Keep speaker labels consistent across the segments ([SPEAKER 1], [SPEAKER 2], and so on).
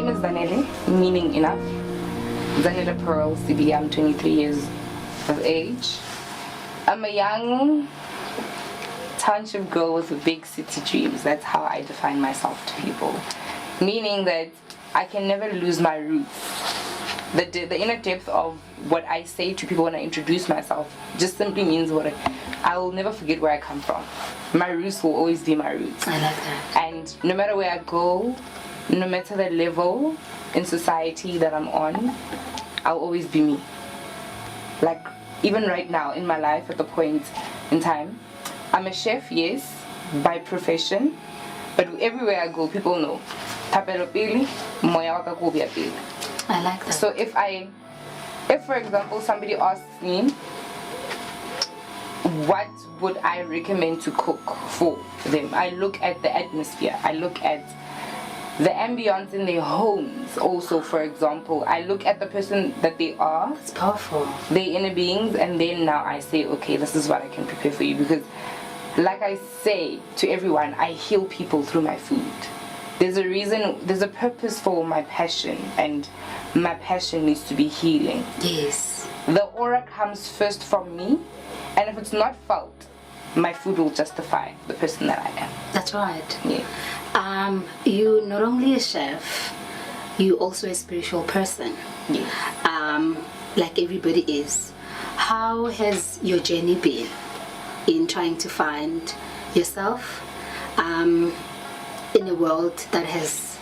[SPEAKER 1] name is Zanele, meaning enough. Zanele Pearl, CB, I'm 23 years of age. I'm a young township girl with big city dreams. That's how I define myself to people. Meaning that I can never lose my roots. The inner depth of what I say to people when I introduce myself just simply means I will never forget where I come from. My roots will always be my roots.
[SPEAKER 2] I like that.
[SPEAKER 1] And no matter where I go, no matter the level in society that I'm on, I'll always be me. Like, even right now in my life, at the point in time, I'm a chef, yes, by profession, but everywhere I go, people know. Tapelo pili, moya waka kubia pili.
[SPEAKER 2] I like that.
[SPEAKER 1] So if for example somebody asks me what would I recommend to cook for them, I look at the atmosphere, I look at the ambience in their homes also. For example, I look at the person that they are.
[SPEAKER 2] It's powerful.
[SPEAKER 1] Their inner beings, and then now I say, okay, this is what I can prepare for you. Because like I say to everyone, I heal people through my food. There's a reason, there's a purpose for my passion, and my passion needs to be healing.
[SPEAKER 2] Yes.
[SPEAKER 1] The aura comes first from me, and if it's not felt, my food will justify the person that I am.
[SPEAKER 2] That's right.
[SPEAKER 1] Yeah.
[SPEAKER 2] You're not only a chef, you're also a spiritual person.
[SPEAKER 1] Yeah.
[SPEAKER 2] Like everybody is. How has your journey been in trying to find yourself in a world that has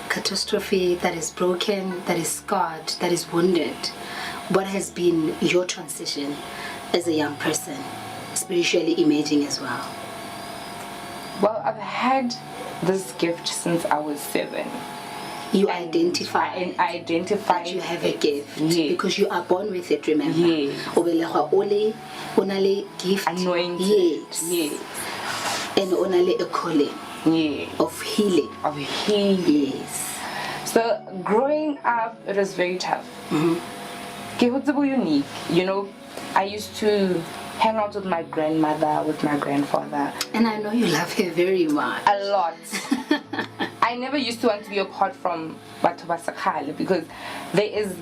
[SPEAKER 2] catastrophe, that is broken, that is scarred, that is wounded? What has been your transition as a young person, spiritually imaging as well?
[SPEAKER 1] Well, I've had this gift since I was 7.
[SPEAKER 2] You identify
[SPEAKER 1] that
[SPEAKER 2] you have a gift,
[SPEAKER 1] yes,
[SPEAKER 2] because you are born with it, remember?
[SPEAKER 1] Yes.
[SPEAKER 2] Onale gift.
[SPEAKER 1] Anointed.
[SPEAKER 2] Yes.
[SPEAKER 1] Yes.
[SPEAKER 2] And onale a calling.
[SPEAKER 1] Yes.
[SPEAKER 2] Of healing.
[SPEAKER 1] Of healing.
[SPEAKER 2] Yes.
[SPEAKER 1] So growing up, it was very tough. Unique. You know, I used to hang out with my grandmother, with my grandfather.
[SPEAKER 2] And I know you love her very much.
[SPEAKER 1] A lot. I never used to want to be apart from Batoba Sakale, because there is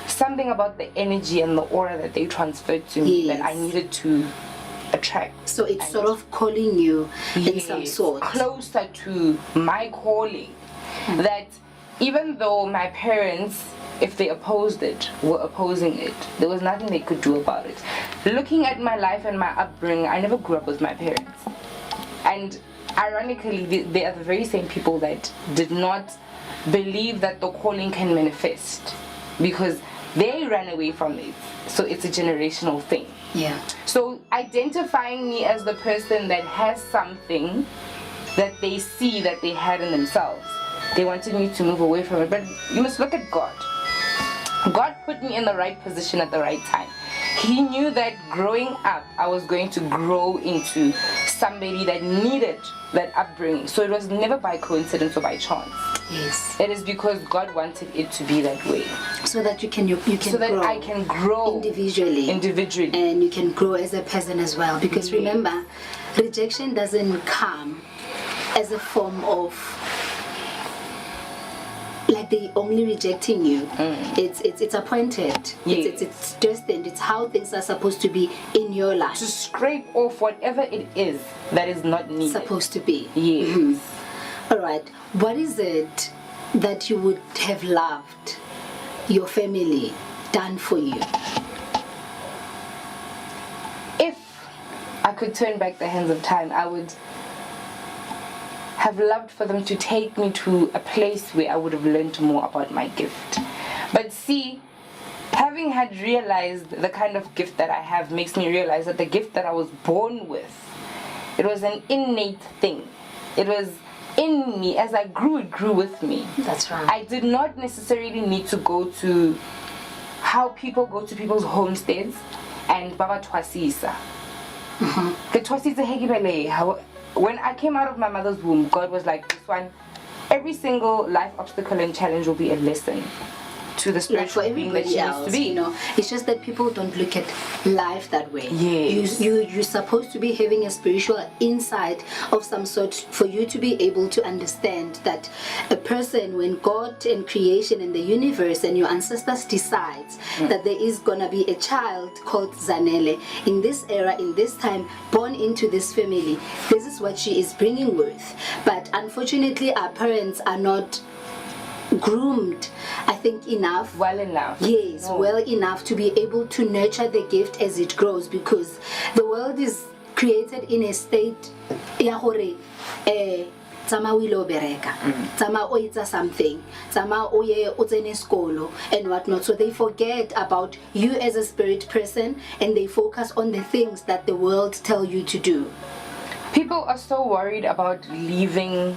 [SPEAKER 1] something about the energy and the aura that they transferred to me,
[SPEAKER 2] yes,
[SPEAKER 1] that I needed to attract.
[SPEAKER 2] So it's sort of calling you in some sort.
[SPEAKER 1] Closer to my calling. That even though my parents, if they opposed it, were opposing it, there was nothing they could do about it. Looking at my life and my upbringing, I never grew up with my parents. And ironically, they are the very same people that did not believe that the calling can manifest, because they ran away from it. So it's a generational thing.
[SPEAKER 2] Yeah.
[SPEAKER 1] So identifying me as the person that has something that they see that they had in themselves, they wanted me to move away from it. But you must look at God. God put me in the right position at the right time. He knew that growing up, I was going to grow into somebody that needed that upbringing. So it was never by coincidence or by chance.
[SPEAKER 2] Yes.
[SPEAKER 1] It is because God wanted it to be that way.
[SPEAKER 2] So that you can so
[SPEAKER 1] that
[SPEAKER 2] grow
[SPEAKER 1] I can grow
[SPEAKER 2] individually. And you can grow as a person as well. Because remember, rejection doesn't come as a form of, like, they only rejecting you. It's appointed.
[SPEAKER 1] Yes.
[SPEAKER 2] It's destined. It's how things are supposed to be in your life.
[SPEAKER 1] To scrape off whatever it is that is not needed.
[SPEAKER 2] Supposed to be.
[SPEAKER 1] Yes.
[SPEAKER 2] All right. What is it that you would have loved your family done for you?
[SPEAKER 1] If I could turn back the hands of time, I would have loved for them to take me to a place where I would have learned more about my gift. But see, having had realized the kind of gift that I have makes me realize that the gift that I was born with, it was an innate thing. It was in me. As I grew, it grew with me.
[SPEAKER 2] That's right.
[SPEAKER 1] I did not necessarily need to go to how people go to people's homesteads and Baba Twasisa. The Twasisa Hegibele. When I came out of my mother's womb, God was like, this one, every single life obstacle and challenge will be a lesson to the spiritual
[SPEAKER 2] like for
[SPEAKER 1] being that she
[SPEAKER 2] everybody
[SPEAKER 1] needs
[SPEAKER 2] else,
[SPEAKER 1] to be.
[SPEAKER 2] you know. It's just that people don't look at life that way.
[SPEAKER 1] Yes.
[SPEAKER 2] You're supposed to be having a spiritual insight of some sort for you to be able to understand that a person, when God and creation and the universe and your ancestors decides that there is gonna be a child called Zanele in this era, in this time, born into this family, this is what she is bringing worth. But unfortunately, our parents are not groomed, I think, enough.
[SPEAKER 1] Well enough.
[SPEAKER 2] Yes, well enough to be able to nurture the gift as it grows, because the world is created in a state ya hore tsama o ile o bereka, tsama o etsa something, tsama o ye o tsene skolo and whatnot. So they forget about you as a spirit person and they focus on the things that the world tell you to do.
[SPEAKER 1] People are so worried about leaving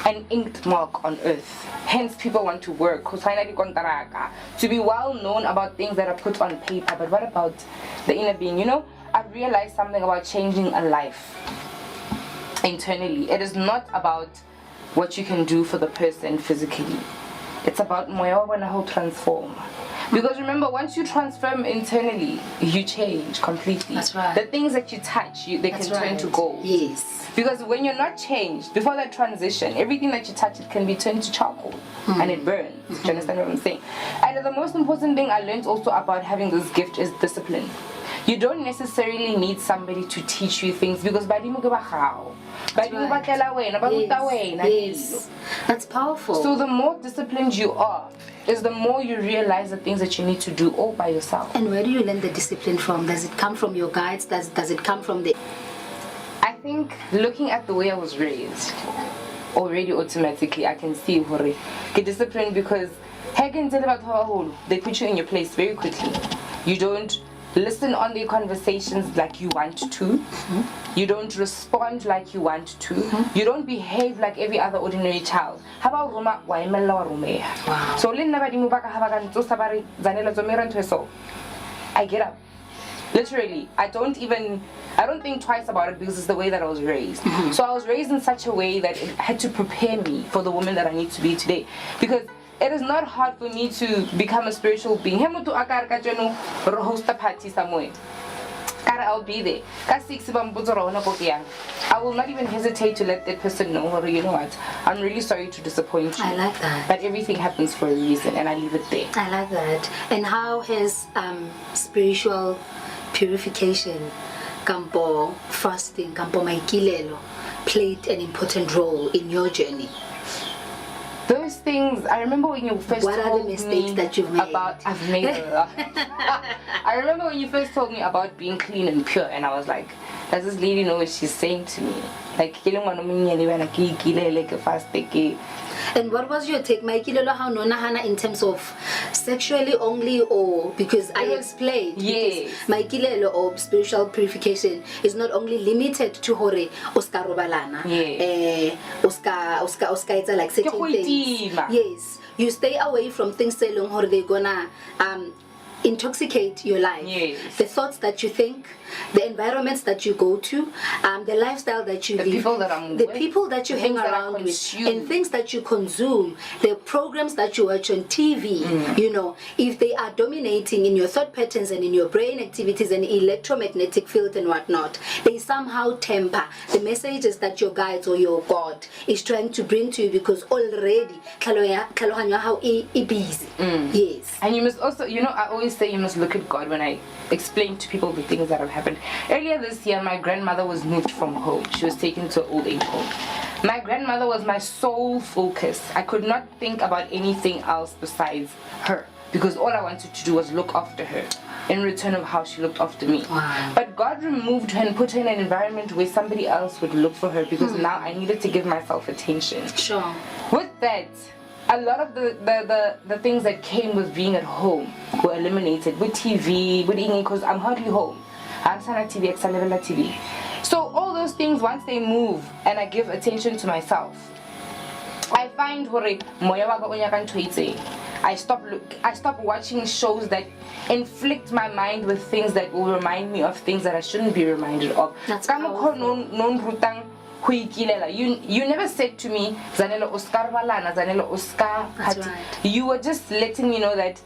[SPEAKER 1] an inked mark on earth. Hence people want to work to be well known about things that are put on paper. But what about the inner being? You know, I've realized something about changing a life internally. It is not about what you can do for the person physically. It's about moya wa bona how transform. Because remember, once you transform internally, you change completely.
[SPEAKER 2] That's right.
[SPEAKER 1] The things that you touch, they can turn to gold.
[SPEAKER 2] Yes.
[SPEAKER 1] Because when you're not changed, before that transition, everything that you touch, it can be turned to charcoal and it burns. Do you understand what I'm saying? And the most important thing I learned also about having this gift is discipline. You don't necessarily need somebody to teach you things, because
[SPEAKER 2] Yes. That's powerful.
[SPEAKER 1] So the more disciplined you are, is the more you realize the things that you need to do all by yourself.
[SPEAKER 2] And where do you learn the discipline from? Does it come from your guides? Does it come from the...
[SPEAKER 1] I think looking at the way I was raised, already automatically I can see get disciplined, because they put you in your place very quickly. You don't listen on their conversations like you want to. You don't respond like you want to. You don't behave like every other ordinary child. How about Roma?
[SPEAKER 2] Wow.
[SPEAKER 1] So I get up. Literally, I don't think twice about it, because it's the way that I was raised. So I was raised in such a way that it had to prepare me for the woman that I need to be today. Because it is not hard for me to become a spiritual being. Host a party somewhere. I'll be there. I will not even hesitate to let that person know, you know what, I'm really sorry to disappoint you.
[SPEAKER 2] I like that.
[SPEAKER 1] But everything happens for a reason, and I leave it there.
[SPEAKER 2] I like that. And how has spiritual purification, kampo fasting, kampo maikilelo, played an important role in your journey?
[SPEAKER 1] Those things, I remember when you first
[SPEAKER 2] what
[SPEAKER 1] told
[SPEAKER 2] are the mistakes
[SPEAKER 1] me
[SPEAKER 2] that you've made?
[SPEAKER 1] I've made a lot. I remember when you first told me about being clean and pure, and I was like, does this lady know what she's saying to me? Like,
[SPEAKER 2] and what was your take, Maikilelo, how nonahana in terms of sexually only, or because I explained,
[SPEAKER 1] yes,
[SPEAKER 2] Maikilelo or spiritual purification is not only limited to hore Oscar Robalana, Oscar it's like certain things. Yes, you stay away from things that they're gonna intoxicate your life.
[SPEAKER 1] Yes.
[SPEAKER 2] The thoughts that you think, the environments that you go to, the lifestyle that you live, the people that you hang around with, and things that you consume, the programs that you watch on TV, you know, if they are dominating in your thought patterns and in your brain activities and electromagnetic field and whatnot, they somehow temper the messages that your guides or your God is trying to bring to you, because already how busy. Yes.
[SPEAKER 1] And you must also, you know, I always say you must look at God when I explain to people the things that have happened. Earlier this year, my grandmother was moved from home. She was taken to an old age home. My grandmother was my sole focus. I could not think about anything else besides her, because all I wanted to do was look after her in return of how she looked after me.
[SPEAKER 2] Wow.
[SPEAKER 1] But God removed her and put her in an environment where somebody else would look for her, because now I needed to give myself attention.
[SPEAKER 2] Sure.
[SPEAKER 1] With that, a lot of the things that came with being at home were eliminated. With TV, with eating, because I'm hardly home. I'm sana TV, TV. So all those things, once they move and I give attention to myself, I find I stop watching shows that inflict my mind with things that will remind me of things that I shouldn't be reminded of.
[SPEAKER 2] That's powerful.
[SPEAKER 1] You never said to me, Zanele Oscar Valana, Zanele Oscar.
[SPEAKER 2] That's right.
[SPEAKER 1] You were just letting me know that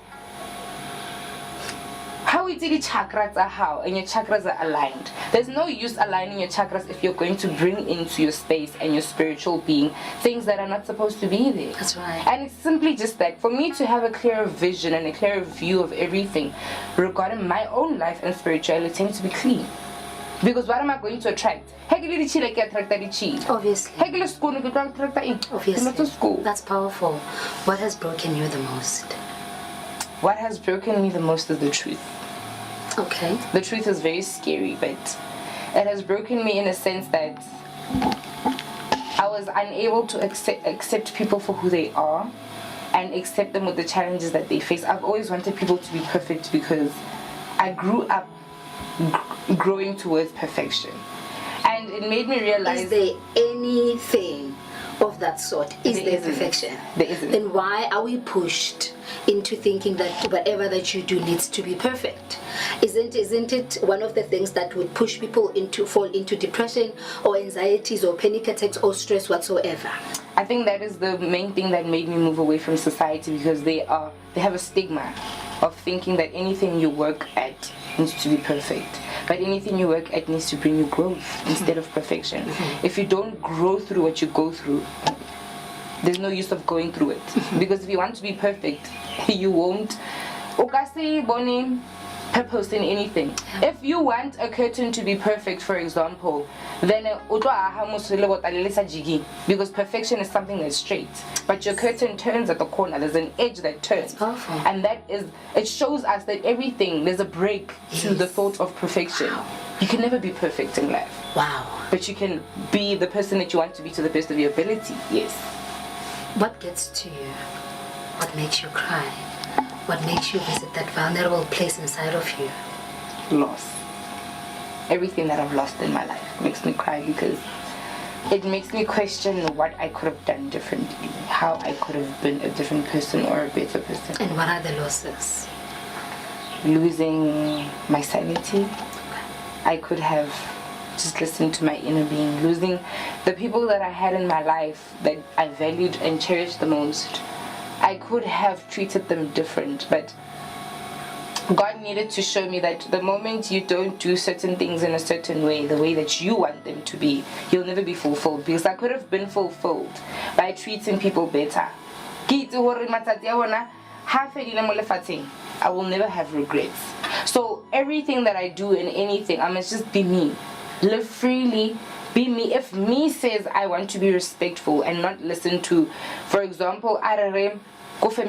[SPEAKER 1] how it the chakras are how and your chakras are aligned. There's no use aligning your chakras if you're going to bring into your space and your spiritual being things that are not supposed to be there.
[SPEAKER 2] That's right.
[SPEAKER 1] And it's simply just that for me to have a clearer vision and a clearer view of everything regarding my own life and spirituality needs to be clean. Because what am I going to attract? Obviously.
[SPEAKER 2] Obviously. That's powerful. What has broken you the most?
[SPEAKER 1] What has broken me the most is the truth.
[SPEAKER 2] Okay.
[SPEAKER 1] The truth is very scary, but it has broken me in a sense that I was unable to accept people for who they are and accept them with the challenges that they face. I've always wanted people to be perfect because I grew up growing towards perfection. And it made me realize...
[SPEAKER 2] Is there anything of that sort? Is there perfection?
[SPEAKER 1] There isn't.
[SPEAKER 2] Then why are we pushed into thinking that whatever that you do needs to be perfect? Isn't it one of the things that would push people into fall into depression or anxieties or panic attacks or stress whatsoever?
[SPEAKER 1] I think that is the main thing that made me move away from society, because they have a stigma of thinking that anything you work at needs to be perfect. But anything you work at needs to bring you growth instead of perfection. If you don't grow through what you go through, there's no use of going through it. Because if you want to be perfect, you won't purpose in anything. If you want a curtain to be perfect, for example, then because perfection is something that's straight, but your curtain turns at the corner. There's an edge that turns.
[SPEAKER 2] That's powerful.
[SPEAKER 1] And it shows us that everything, there's a break to the thought of perfection. You can never be perfect in life.
[SPEAKER 2] Wow.
[SPEAKER 1] But you can be the person that you want to be to the best of your ability. Yes.
[SPEAKER 2] What gets to you? What makes you cry? What makes you visit that vulnerable place inside of you?
[SPEAKER 1] Loss. Everything that I've lost in my life makes me cry, because it makes me question what I could have done differently, how I could have been a different person or a better person.
[SPEAKER 2] And what are the losses?
[SPEAKER 1] Losing my sanity. I could have just listened to my inner being. Losing the people that I had in my life that I valued and cherished the most. I could have treated them different, but God needed to show me that the moment you don't do certain things in a certain way, the way that you want them to be, you'll never be fulfilled. Because I could have been fulfilled by treating people better. I will never have regrets. So everything that I do in anything, I must just be me. Live freely. Be me. If me says I want to be respectful and not listen to, for example, for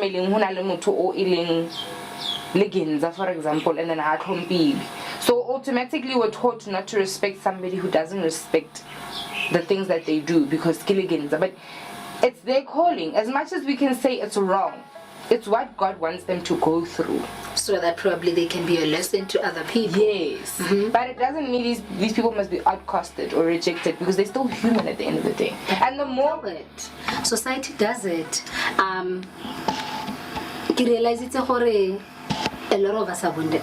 [SPEAKER 1] example, and then I can't. So automatically we're taught not to respect somebody who doesn't respect the things that they do, because but it's their calling. As much as we can say it's wrong, it's what God wants them to go through.
[SPEAKER 2] So that probably they can be a lesson to other people.
[SPEAKER 1] Yes. But it doesn't mean these people must be outcasted or rejected, because they're still human at the end of the day. And the more
[SPEAKER 2] society does it, you realize it's a lot of us are wounded,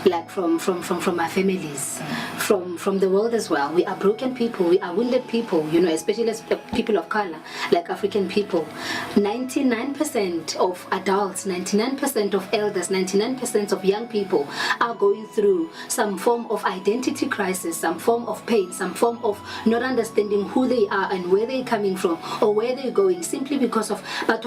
[SPEAKER 2] like from our families, from the world as well. We are broken people, we are wounded people, especially as people of color, like African people. 99% of adults, 99% of elders, 99% of young people are going through some form of identity crisis, some form of pain, some form of not understanding who they are and where they're coming from or where they're going, simply because of ba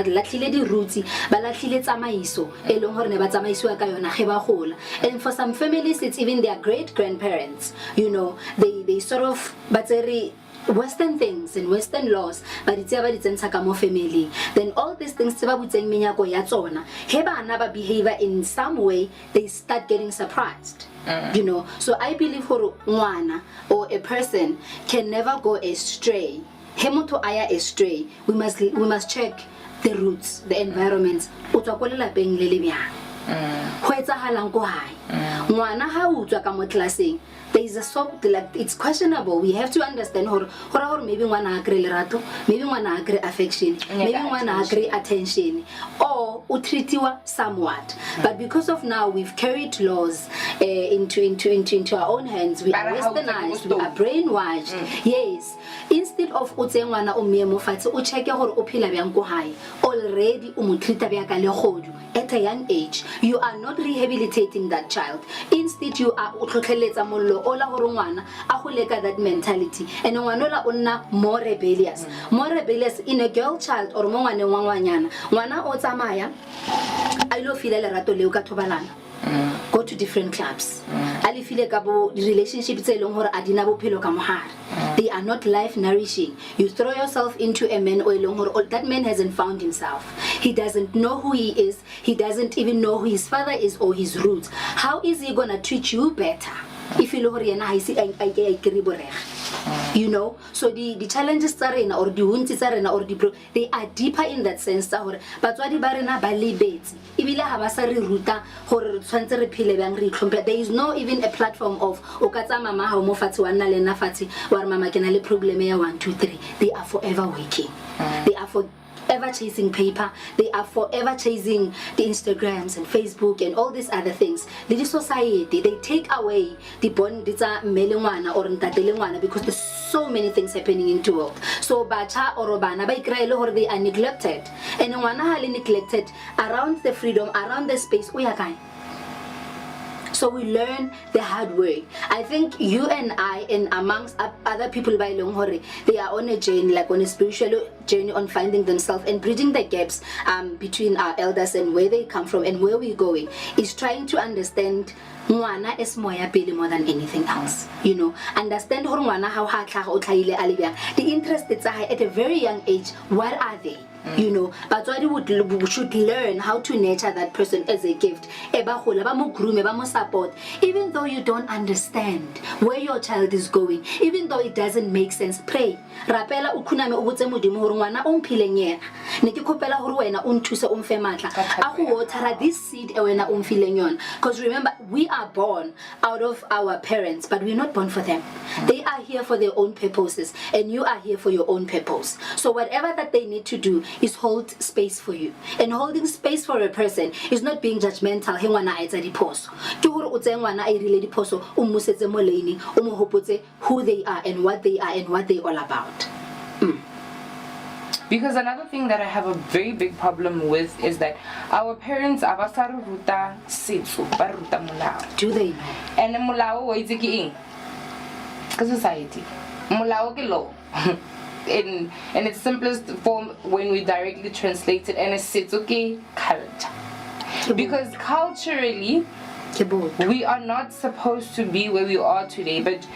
[SPEAKER 2] latlhile di roots ba latlhile tsamaiso e leng gore ne ba tsamaisiwa ka yona ge ba gola. And for some families it's even their great grandparents, they sort of batsere Western things and Western laws, but it's about it's in Sakamo family. Then all these things tse ba butseng menyako ya tsona he bana ba behavior in some way, they start getting surprised. So I believe gore ngwana or a person can never go astray. He motho aya astray, we must check the roots, the environments. O tswa ko lelapeng le le byang. Go etsagalang ko hae. Ngwana ha o tswa ka mo classeng there is a sort like it's questionable. We have to understand hore maybe one agree lerato, maybe one agree affection, maybe one agree attention, or utritiwa somewhat. But because of now we've carried laws into our own hands, we are westernized, we are brainwashed. Yes. Instead of utsengwana o miemo fatse o check hore o phela byang ko hae, already o mo treata bya ka le godu at a young age. You are not rehabilitating that child. Instead you are utlhotlheletsa mollo ola hore ngwana a go leka that mentality, and ngwana ola o nna more rebellious in a girl child or mo ngwaneng wa ngwanyana. Ngwana o tsamaya a ilo fila lerato leo ka thobalana, go to different clubs, ali file ka bo relationship tse leng hore a dina bophelo ka mohare. They are not life nourishing. You throw yourself into a man or that man hasn't found himself. He doesn't know who he is. He doesn't even know who his father is or his roots. How is he gonna treat you better if you know you know? So the challenges are in or the wounds are in or the they are deeper in that sense. But what the barena balibets ibile ha ba sa re ruta hore tshwantse re phele bang re itlhomphe. There is no even a platform of okatsa mama ha mo fatsi wa nna le nna fatsi wa mama ke na le problem ya 1 2 3. They are forever waking. They are forever chasing paper. They are forever chasing the Instagrams and Facebook and all these other things. The society, they take away the bond or because there's so many things happening in the world. So bacha or bana ba ikraile hore they are neglected. And ngwana ha le neglected around the freedom, around the space we are kind. So we learn the hard way. I think you and I and amongst other people by Longhore, they are on a journey, like on a spiritual journey on finding themselves and bridging the gaps between our elders and where they come from and where we're going, is trying to understand ngwana is moya pele more than anything else. You know, understand hore ngwana how ha tla o tlaile a le bjang. The interest it's at a very young age, what are they? You know, but we should learn how to nurture that person as a gift. Eba gola ba mo groom, ba mo support, even though you don't understand where your child is going, even though it doesn't make sense. Pray. Rapela ukhuname o botse modimo hore ngwana o mphileng yena. Ne ke khopela hore wena o nthuse o mfe matla. A go water this seed e wena o mfileng yona. Because remember, we are born out of our parents, but we're not born for them. They are here for their own purposes, and you are here for your own purpose. So whatever that they need to do is hold space for you. And holding space for a person is not being judgmental. He ngwana a etsa diphoso. Ke hore o tse ngwana a irile diphoso o mo setse mo lane o mo hopotse who they are and what they are and what they all about.
[SPEAKER 1] Because another thing that I have a very big problem with is that our parents abasaru ruta setso ba ruta molao.
[SPEAKER 2] Do they know?
[SPEAKER 1] And molao wa itse ke eng? Ka society. Molao ke law. In its simplest form when we directly translate it, and it's setsuke culture. Because culturally we are not supposed to be where we are today, but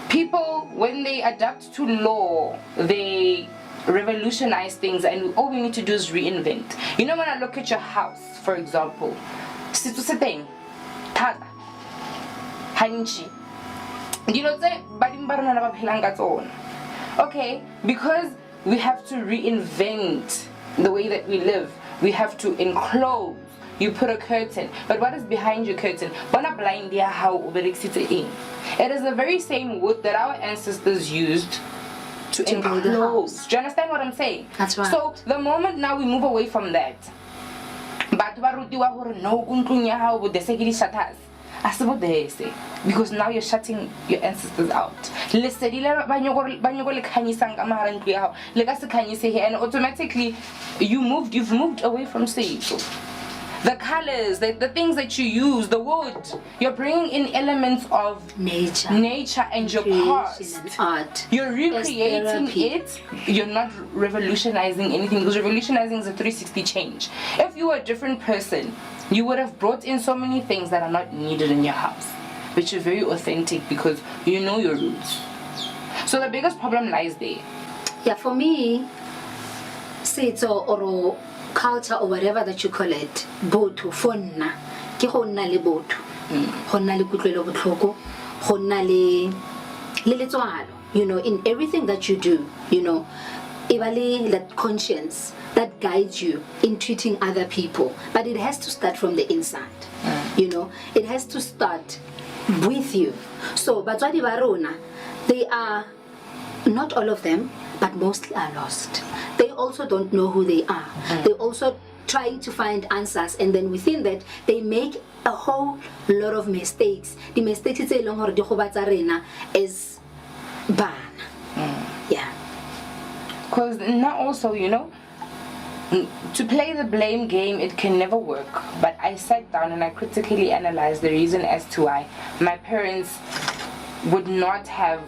[SPEAKER 1] people, when they adapt to law, they revolutionize things, and all we need to do is reinvent. You know, when I look at your house, for example, setso se teng thata hanchi, you know, tse badimo ba rona ba phelang ka tsona. Okay, because we have to reinvent the way that we live. We have to enclose. You put a curtain, but what is behind your curtain? Bona blind dia how in. It is the very same wood that our ancestors used to enclose. Do you understand what I'm saying?
[SPEAKER 2] That's right.
[SPEAKER 1] So the moment now we move away from that, but no because now you're shutting your ancestors out. And automatically you've moved away from Seiko. The colors, the things that you use, the wood, you're bringing in elements of nature and your past.
[SPEAKER 2] Art.
[SPEAKER 1] You're recreating it. You're not revolutionizing anything, because revolutionizing is a 360 change. If you were a different person, you would have brought in so many things that are not needed in your house, but you're very authentic because you know your roots. So the biggest problem lies there.
[SPEAKER 2] Yeah, for me, setso or culture or whatever that you call it, boto fonna ke go nna le boto, go nna le kutlwelo botlhoko, go nna le letswalo, you know, in everything that you do, you know, ebale that conscience that guides you in treating other people. But it has to start from the inside. You know, it has to start with you. So batswadi ba rona, they are, not all of them, but mostly are lost. They also don't know who they are. They also trying to find answers, and then within that they make a whole lot of mistakes. The mistakes tse leng hore di gobatsa rena is bana. Yeah.
[SPEAKER 1] Because now also, to play the blame game, it can never work. But I sat down and I critically analyzed the reason as to why my parents would not have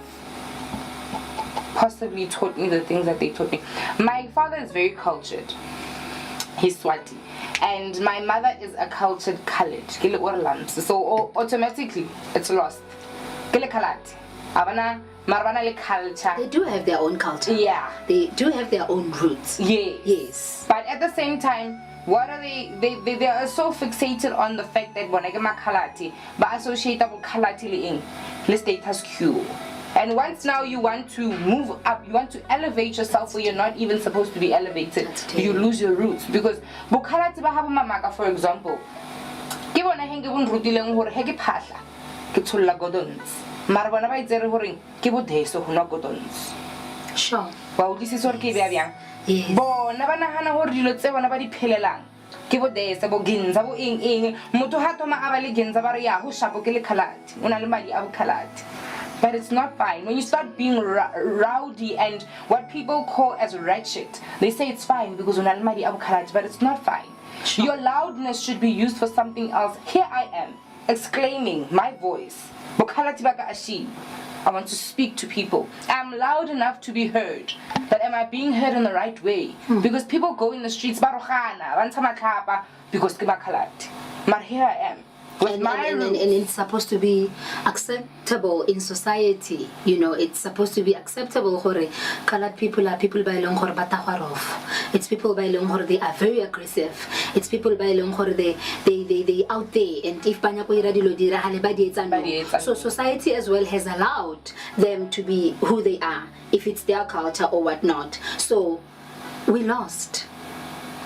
[SPEAKER 1] possibly taught me the things that they taught me. My father is very cultured. He's Swati. And my mother is a cultured colored. So automatically it's lost. Culture.
[SPEAKER 2] They do have their own culture.
[SPEAKER 1] Yeah.
[SPEAKER 2] They do have their own roots.
[SPEAKER 1] Yes. But at the same time, what are they are so fixated on the fact that when I get my kalati, but associated with kalati the status quo. And once now you want to move up, you want to elevate yourself where you're not even supposed to be elevated, you lose your roots. Because bukalati ba haba mamaka, for example, ke bona henge bon rutileng hore he ke phahla ke tsolla godons. Mara bona ba itsere hore ke bodeso ho na godons.
[SPEAKER 2] Sure.
[SPEAKER 1] Ba utlwisisa hore ke bia byang?
[SPEAKER 2] Yes.
[SPEAKER 1] Bona ba nahana hore dilo tse bona ba di phelelang ke bodesa bo ginza bo eng motho ha toma a ba le ginza ba re ya ho shapo ke le khalati una le madi a bo khalati. But it's not fine. When you start being rowdy and what people call as ratchet, they say it's fine because una le madi a bo khalati, but it's not fine. Sure. Your loudness should be used for something else. Here I am exclaiming my voice. I want to speak to people. I'm loud enough to be heard. But am I being heard in the right way? Because people go in the streets, because but here I am.
[SPEAKER 2] And it's supposed to be acceptable in society. It's supposed to be acceptable. Colored people are people by long it's people by long they are very aggressive. It's people by long they out there, and if so society as well has allowed them to be who they are, if it's their culture or whatnot. So we lost.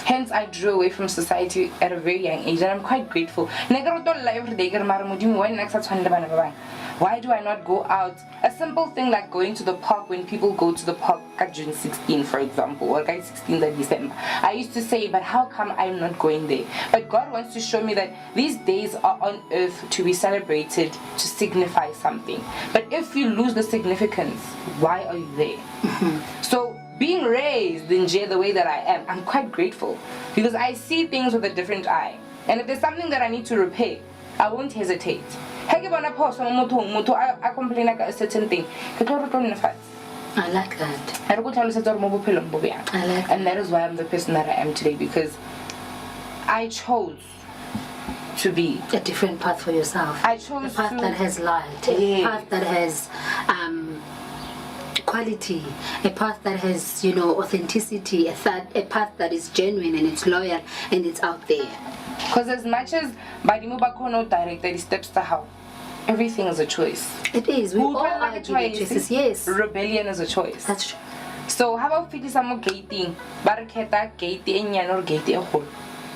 [SPEAKER 1] Hence, I drew away from society at a very young age, and I'm quite grateful. Why do I not go out? A simple thing like going to the park when people go to the park at June 16, for example, or 16th of December. I used to say, but how come I'm not going there? But God wants to show me that these days are on earth to be celebrated, to signify something. But if you lose the significance, why are you there? So, being raised in the way that I am, I'm quite grateful because I see things with a different eye. And if there's something that I need to repair, I won't hesitate. I complain like a certain thing.
[SPEAKER 2] I like that.
[SPEAKER 1] I like that. And that is why I'm the person that I am today, because I chose to be
[SPEAKER 2] a different path for yourself.
[SPEAKER 1] I chose
[SPEAKER 2] a path that has light, a path that has quality, a path that has authenticity, a path that is genuine and it's loyal and it's out there.
[SPEAKER 1] Because as much as Badimo Bakono directed steps to how everything is a choice.
[SPEAKER 2] It is. We all are choices. Yes.
[SPEAKER 1] Rebellion is a choice.
[SPEAKER 2] That's true.
[SPEAKER 1] So how about fiti samo gating? Baraketa gate enyane or gate e hole.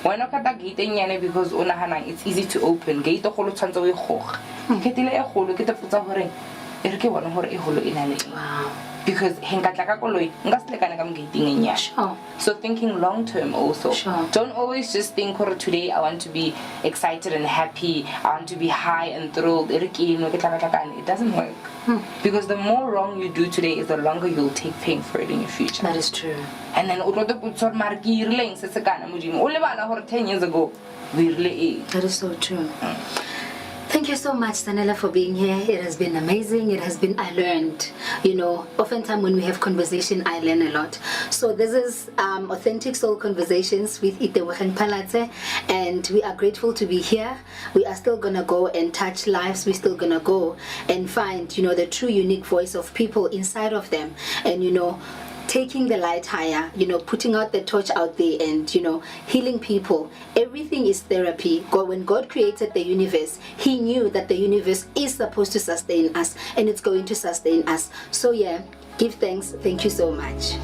[SPEAKER 1] Why not kata gate enyane because onahana it's easy to open. Gate hole tshwantswe o e goga. Ketile e hole ke tafutsa hore e re ke bona hore e hole inale.
[SPEAKER 2] Wow.
[SPEAKER 1] Because so thinking long term also.
[SPEAKER 2] Sure.
[SPEAKER 1] Don't always just think today I want to be excited and happy, I want to be high and thrilled. It doesn't work. Because the more wrong you do today is the longer you'll take pain for it in your future.
[SPEAKER 2] That is true.
[SPEAKER 1] And then 10 years ago
[SPEAKER 2] that is so true. Thank you so much, Zanele, for being here. It has been amazing. I learned. Oftentimes when we have conversation, I learn a lot. So this is Authentic Soul Conversations with Itesh and Palate, and we are grateful to be here. We are still going to go and touch lives. We're still going to go and find, the true unique voice of people inside of them. And, taking the light higher, putting out the torch out there and, healing people. Everything is therapy. When God created the universe, He knew that the universe is supposed to sustain us and it's going to sustain us. So yeah, give thanks. Thank you so much.